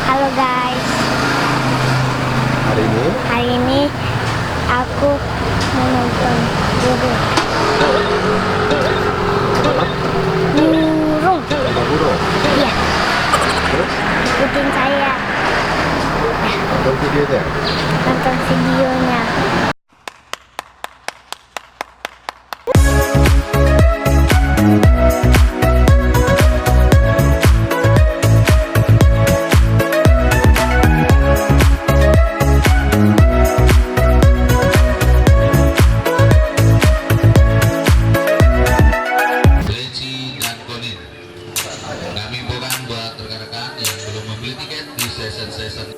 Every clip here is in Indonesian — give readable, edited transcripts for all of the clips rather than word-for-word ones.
Halo guys, hari ini aku mau nonton burung. Burung? Iya. Terus? Ikutin saya. Nonton videonya? Nonton videonya. Plecy dan Ghaly. Kami bukan buat rekan-rekan yang belum membeli tiket di season-season.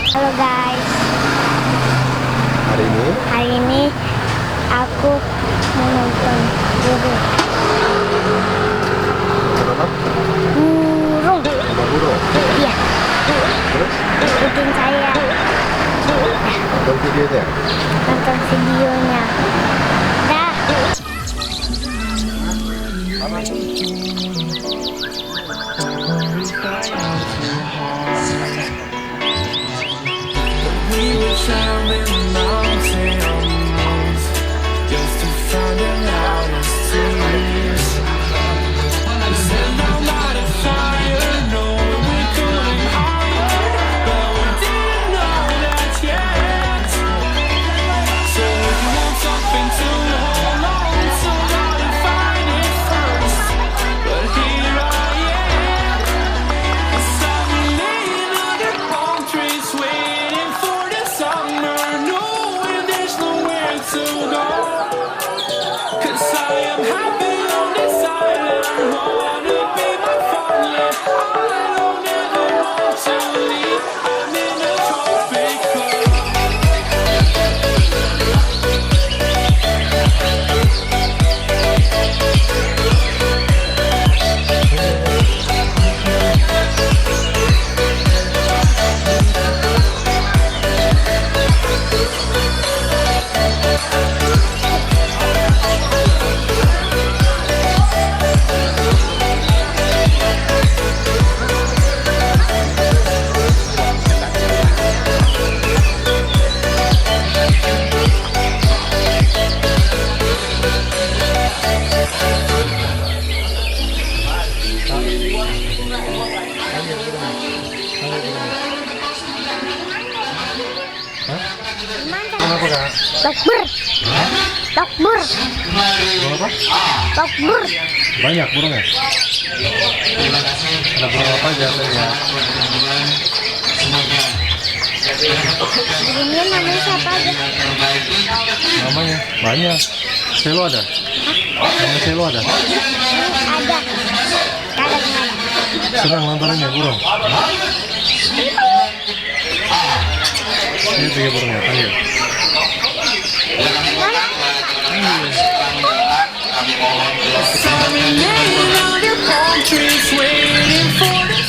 Halo guys, hari ini aku mau nonton burung. Apa? Burung? Burung? Iya. Terus? Ikutin saya. Nonton videonya? Nonton videonya. Dah. We were climbing mountains just to find an honest truth. We set our light on fire, knowing we couldn't hide, but we didn't know that yet. So we want something to hold on to, gotta find it first. But here I am, suddenly under palm trees, waiting for the summer, knowing there's nowhere to go. 'Cause I am happy on this island, wanna be my farmland. I don't ever want to leave, I'm in a tropic club. Kenapa kak? Tokbur. Tokbur. Burung apa? Tokbur. Banyak burungnya? Ada burung apa aja ya? Burungnya namanya siapa aja? Namanya? Banyak. Selo ada? Namanya Selo ada? Ada. Kadang-kadang. Senang nontonnya burung? Ini tiga burungnya, panggil. Laying under palm trees, waiting for the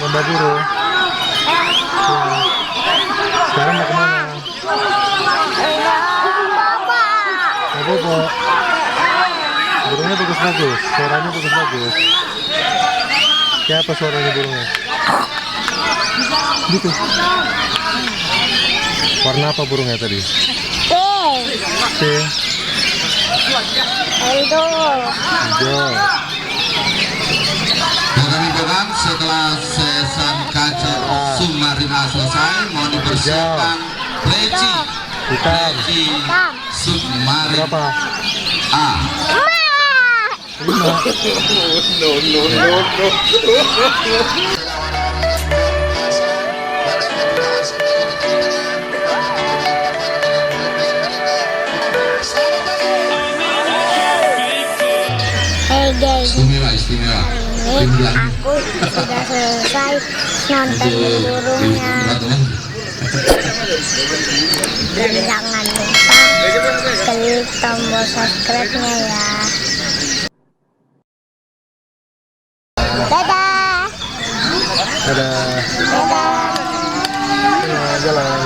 lomba burung. Sekarang mau kemana? Mau bobo. Burungnya bagus-bagus, suaranya bagus-bagus. Siapa suaranya burungnya? Gitu. Warna apa burungnya tadi? C. Hijau. Kami pegang setelah sesan kacer Sumarina selesai, mau dibersihkan plecy. Hitam. Plecy Sumarina Berapa? A. 5. Hey guys, Istimewa. ini aku sudah selesai nonton burungnya. Dan jangan lupa klik tombol subscribe-nya ya. Dadah. Dadah. Dadah. Jalan.